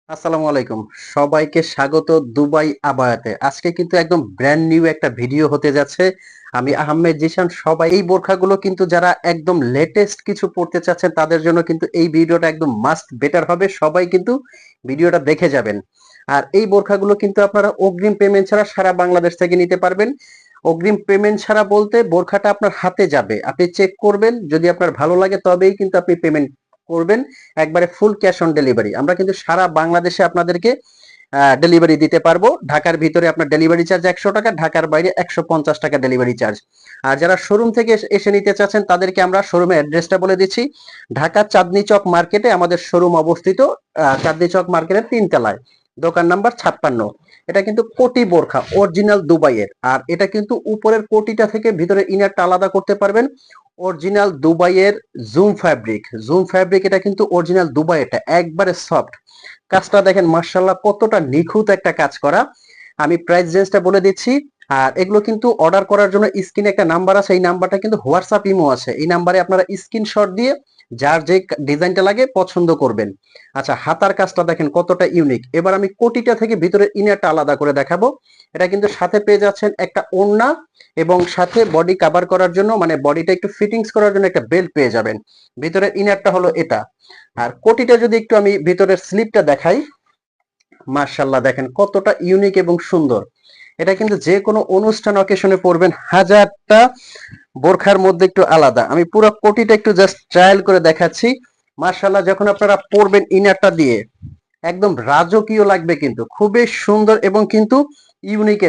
আসসালামু আলাইকুম। সবাইকে স্বাগত দুবাই আবায়াতে। আজকে কিন্তু একদম ব্র্যান্ড নিউ একটা ভিডিও হতে যাচ্ছে। আমি আহমেদ জিশান। সবাই এই বোরখাগুলো কিন্তু যারা একদম লেটেস্ট কিছু পড়তে চাচ্ছেন তাদের জন্য কিন্তু এই ভিডিওটা একদম মাস্ট বেটার হবে। সবাই কিন্তু ভিডিওটা দেখে যাবেন। আর এই বোরখাগুলো কিন্তু আপনারা অগ্রিম পেমেন্ট ছাড়া সারা বাংলাদেশ থেকে নিতে পারবেন। অগ্রিম পেমেন্ট ছাড়া বলতে বোরখাটা আপনার হাতে যাবে। আপনি চেক করবেন, যদি আপনার ভালো লাগে তবেই কিন্তু আপনি পেমেন্ট করবেন। একবারে ফুল ক্যাশ অন ডেলিভারি। আমরা কিন্তু সারা বাংলাদেশে আপনাদেরকে ডেলিভারি দিতে পারবো। ঢাকার ভিতরে আপনার ডেলিভারি চার্জ 100 টাকা, ঢাকার বাইরে 150 টাকা ডেলিভারি চার্জ। আর যারা শোরুম থেকে এসে নিতে চাচ্ছেন তাদেরকে আমরা শোরুমের অ্যাড্রেসটা বলে দিচ্ছি। ঢাকা চাঁদনি চক মার্কেটে আমাদের শোরুম অবস্থিত। চাঁদনি চক মার্কেটের 3 তলায়, দোকান নাম্বার 56। এটা কিন্তু কোটি বোরখা অরিজিনাল দুবাইয়ের। আর এটা কিন্তু উপরের কোটিটা থেকে ভিতরে ইনারটা আলাদা করতে পারবেন। অরিজিনাল দুবাইয়ের জুম ফ্যাব্রিক এটা কিন্তু অরিজিনাল দুবাই, এটা একবারে সফট। কাজটা দেখেন মার্শাল্লাহ কতটা নিখুঁত একটা কাজ করা। আমি প্রাইস রেঞ্জটা বলে দিচ্ছি। আর এগুলো কিন্তু অর্ডার করার জন্য স্ক্রিনে একটা নাম্বার আছে, এই নাম্বারটা কিন্তু হোয়াটসঅ্যাপ ইমো আছে। এই নাম্বারে আপনারা স্ক্রিনশট দিয়ে যার যে ডিজাইনটা লাগে পছন্দ করবেন। আচ্ছা, হাতার কাজটা দেখেন কতটা ইউনিক। এবার আমি কোটিটা থেকে ভিতরে ইনারটা আলাদা করে দেখাবো। এটা কিন্তু সাথে পেয়ে যাচ্ছেন একটা ওড়না, এবং সাথে বডি কভার করার জন্য মানে বডিটা একটু ফিটিংস করার জন্য একটা বেল্ট পেয়ে যাবেন। ভিতরের ইনারটা হলো এটা। আর কোটিটা যদি একটু আমি ভিতরের স্লিপটা দেখাই, মার্শাল্লাহ দেখেন কতটা ইউনিক এবং সুন্দর। এটা কিন্তু যে কোনো অনুষ্ঠান অকেশনে পরবেন। হাজারটা বোরখার মধ্যে একটু আলাদা। আমি পুরো কোটিটা একটু জাস্ট ট্রায়াল করে দেখাচ্ছি। মার্শাল্লাহ যখন আপনারা পরবেন ইনারটা দিয়ে একদম রাজকীয় লাগবে, কিন্তু খুবই সুন্দর এবং কিন্তু ইউনিক।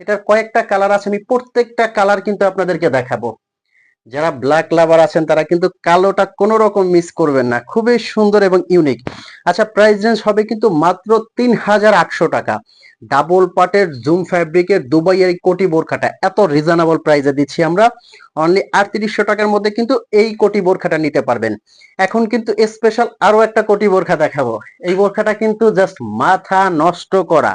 এটার কয়েকটা কালার আছে, আমি প্রত্যেকটা কালার কিন্তু আপনাদেরকে দেখাবো। যারা ব্ল্যাক লাভার আছেন তারা কিন্তু কালোটা কোনো রকম মিস করবেন না, খুবই সুন্দর এবং ইউনিক। আচ্ছা, প্রাইস রেঞ্জ হবে কিন্তু মাত্র 3800 টাকা। ডাবল পাটের জুম ফ্যাব্রিকের দুবাইয়ের কোটি বোরখাটা এত রিজনেবল প্রাইসে দিচ্ছি আমরা। অনলি 3800 টাকার মধ্যে কিন্তু এই কোটি বোরখাটা নিতে পারবেন। এখন কিন্তু স্পেশাল আরো একটা কোটি বোরখা দেখাবো। এই বোরখাটা কিন্তু জাস্ট মাথা নষ্ট করা।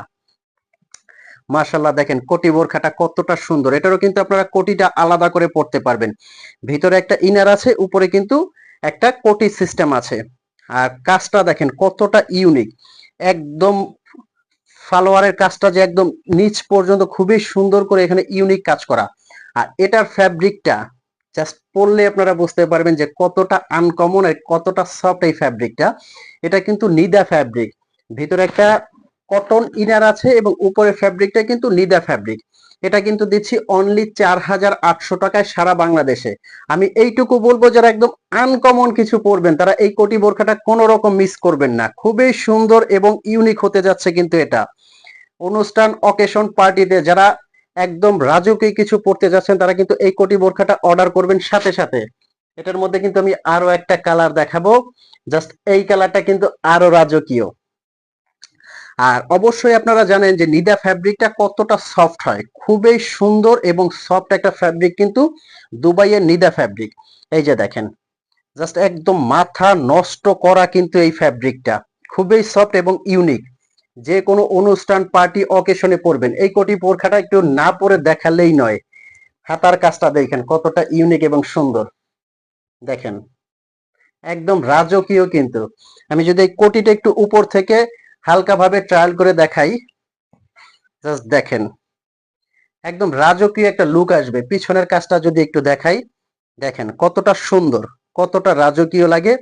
মাশাল্লাহ দেখেন কোটি বোরখাটা কতটা সুন্দর। এটারও কিন্তু আপনারা কোটিটা আলাদা করে পড়তে পারবেন। ভিতরে একটা ইনার আছে, উপরে কিন্তু একটা কোটি সিস্টেম আছে। আর কাজটা দেখেন কতটা ইউনিক। একদম সালোয়ারের কাজটা যে একদম নিচ পর্যন্ত খুবই সুন্দর করে এখানে ইউনিক কাজ করা। আর এটার ফ্যাব্রিকটা জাস্ট পরলে আপনারা বুঝতে পারবেন যে কতটা আনকমন আর কতটা সফট এই ফ্যাব্রিকটা। এটা কিন্তু নিদা ফ্যাব্রিক। ভিতরে একটা কটন ইনার আছে এবং উপরের ফ্যাব্রিকটা কিন্তু নিদা ফ্যাব্রিক। এটা কিন্তু দিচ্ছি অনলি 4800 টাকায় সারা বাংলাদেশে। আমি এইটুকু বলবো, যারা একদম আনকমন কিছু পরবেন তারা এই কোটি বোরখাটা কোনো রকম মিস করবেন না। খুবই সুন্দর এবং ইউনিক হতে যাচ্ছে কিন্তু এটা। অনুষ্ঠান অকেশন পার্টিতে যারা একদম রাজকীয় কিছু পড়তে যাচ্ছেন তারা কিন্তু এই কোটি বোরখাটা অর্ডার করবেন সাথে সাথে। এটার মধ্যে কিন্তু আমি আরো একটা কালার দেখাবো। জাস্ট এই কালারটা কিন্তু আরো রাজকীয়। আর অবশ্যই আপনারা জানেন যে নিদা ফ্যাব্রিকটা কতটা সফট হয়। খুবই সুন্দর এবং সফট একটা ফ্যাব্রিক কিন্তু দুবাইয়ের নিদা ফ্যাব্রিক। এই যে দেখেন, জাস্ট একদম মাথা নষ্ট করা কিন্তু এই ফ্যাব্রিকটা। খুবই সফট এবং ইউনিক। যে কোনো অনুষ্ঠান পার্টি অকেশনে পরবেন। এই কোটি বোরখাটা একটু না পরে দেখালেই নয়। হাতার কাজটা দেখেন কতটা ইউনিক এবং সুন্দর। দেখেন একদম রাজকীয় কিন্তু। আমি যদি এই কোটিটা একটু উপর থেকে হালকা ভাবে ট্রায়াল করে দেখাই, জাস্ট দেখেন একদম রাজকীয় একটা লুক আসবে। পিছনের কাজটা যদি একটু দেখাই, দেখেন কতটা সুন্দর, কতটা রাজকীয় লাগে,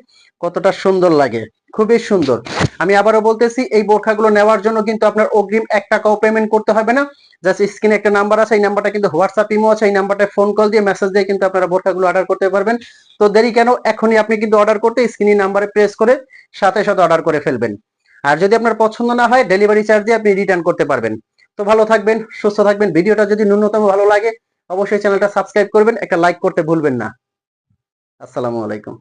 কতটা সুন্দর লাগে। খুবই সুন্দর। আমি আবারও বলতেছি, এই বোরখাগুলো নেওয়ার জন্য কিন্তু আপনার অগ্রিম 1 টাকাও পেমেন্ট করতে হবে না। জাস্ট স্ক্রিনে একটা নাম্বার আছে, এই নাম্বারটা কিন্তু হোয়াটসঅ্যাপ ইমো আছে। এই নাম্বারটা ফোন কল দিয়ে মেসেজ দিয়ে কিন্তু আপনারা বোরখাগুলো অর্ডার করতে পারবেন। তো দেরি কেন, এখনই আপনি কিন্তু অর্ডার করতে স্ক্রিনে নাম্বারে প্রেস করে সাথে সাথে অর্ডার করে ফেলবেন। আর যদি আপনার পছন্দ না হয় ডেলিভারি চার্জ দিয়ে আপনি রিটার্ন করতে পারবেন। তো ভালো থাকবেন, সুস্থ থাকবেন। ভিডিওটা যদি ন্যূনতম ভালো লাগে অবশ্যই চ্যানেলটা সাবস্ক্রাইব করবেন, একটা লাইক করতে ভুলবেন না। আসসালামু আলাইকুম।